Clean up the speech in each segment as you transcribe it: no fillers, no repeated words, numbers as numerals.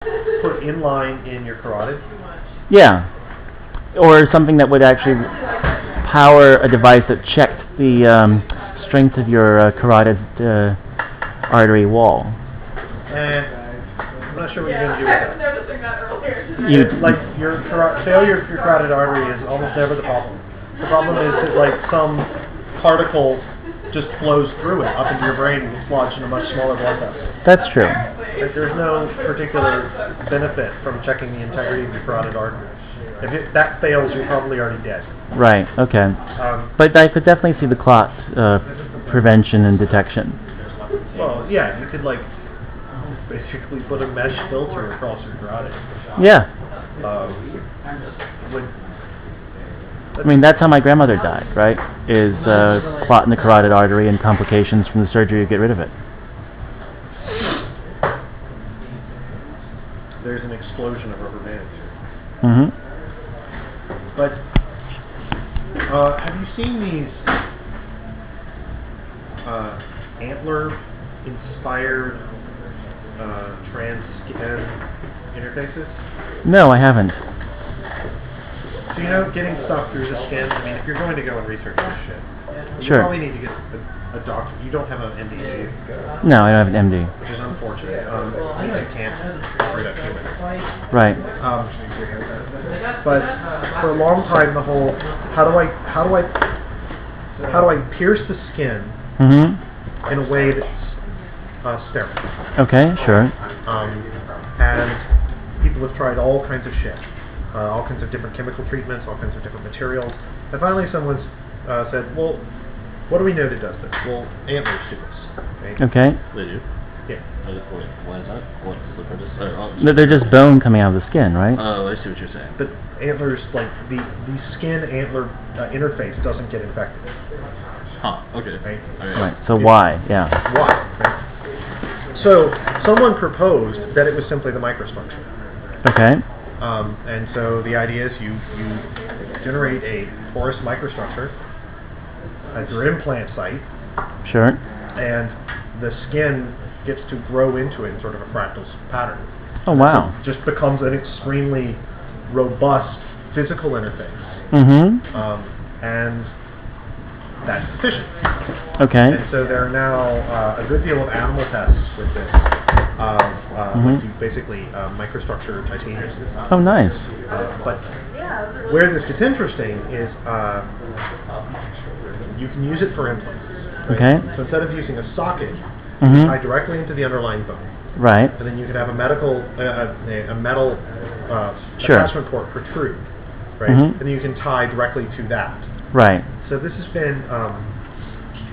put inline in your carotid? Yeah. Or something that would actually power a device that checked the strength of your carotid artery wall. I'm not sure what you're going to do with that. I was noticing that earlier. Failure of your carotid artery is almost never the problem. The problem is that some particle just flows through it up into your brain and gets lodged in a much smaller blood vessel. That's true. There's no particular benefit from checking the integrity of your carotid artery. If that fails, you're probably already dead. Right, okay. But I could definitely see the clot prevention and detection. Well, yeah, you could basically put a mesh filter across your carotid. Yeah. I mean, that's how my grandmother died, right? Is clot in the carotid artery and complications from the surgery to get rid of it. There's an explosion of rubber bands here. Mm-hmm. But have you seen these antler-inspired trans-skin interfaces? No, I haven't. So getting stuff through the skin, I mean, if you're going to go and research this shit, you Sure. probably need to get a doctor. You don't have an MD, do you? No, I don't have an MD. Which is unfortunate. You can't operate up human. Right. But for a long time, the whole how do I pierce the skin in a way that's sterile? Okay, sure. And people have tried all kinds of shit, all kinds of different chemical treatments, all kinds of different materials, and finally someone's said, well, what do we know that does this? Well, antlers do this. Right? Okay. They do? Yeah. Why is that? What's the purpose? They're just bone coming out of the skin, right? Oh, I see what you're saying. But antlers, the skin-antler interface doesn't get infected. Huh, okay. Right? Right, so why? Yeah. Why? Right? So, someone proposed that it was simply the microstructure. Okay. And so the idea is you generate a porous microstructure at your implant site. Sure. And the skin gets to grow into it in sort of a fractal pattern. Oh, wow. It just becomes an extremely robust physical interface. Mm-hmm. And that's efficient. Okay. And so there are now a good deal of animal tests with this. Basically microstructure titanium. Oh, nice. But where this gets interesting is you can use it for implants. Right? Okay. So instead of using a socket, you tie directly into the underlying bone. Right. And then you could have a metal attachment port protrude, right? And then you can tie directly to that. Right. So this has been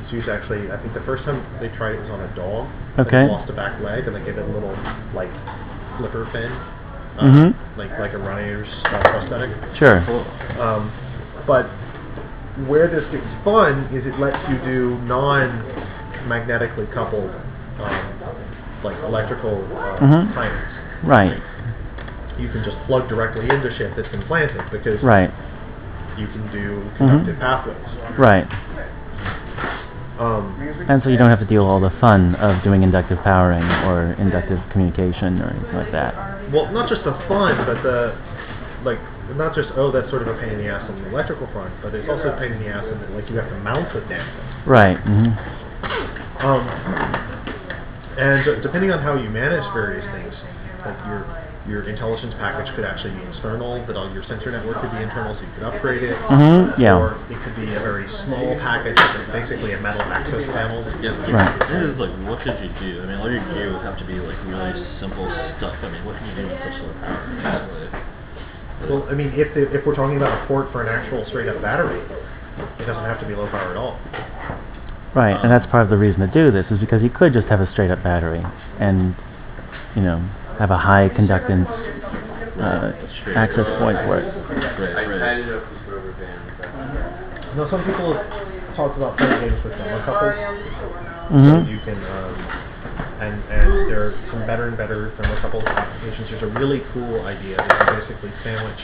it's used actually. I think the first time they tried it was on a dog. Okay. That lost a back leg, and they gave it a little flipper fin, like a runner's prosthetic. Sure. But where this gets fun is it lets you do non-magnetically coupled electrical timings. Right. You can just plug directly into shit that's implanted because you can do conductive pathways. Right. And so you don't have to deal with all the fun of doing inductive powering or inductive communication or anything like that. Well, not just the fun, but not just, that's sort of a pain in the ass on the electrical front, but it's also a pain in the ass in that you have to mount the damn thing. Right. And depending on how you manage various things, your intelligence package could actually be external, but all your sensor network could be internal, so you could upgrade it. Yeah. Or it could be a very small package that's basically a metal access panel. Right. What could you do? I mean, all your gear would have to be really simple stuff. I mean, what can you do with such low power? Well, I mean, if we're talking about a port for an actual straight-up battery, it doesn't have to be low power at all. Right, and that's part of the reason to do this is because you could just have a straight-up battery and, have a high conductance access point for it. Now, some people have talked about playing games with thermocouples. So you can, and there are some better and better thermocouple applications. There's a really cool idea that you basically sandwich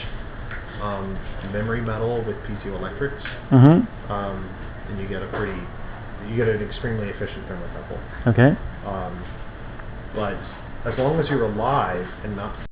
memory metal with piezoelectrics, and you get an extremely efficient thermocouple. Okay. But as long as you're alive and not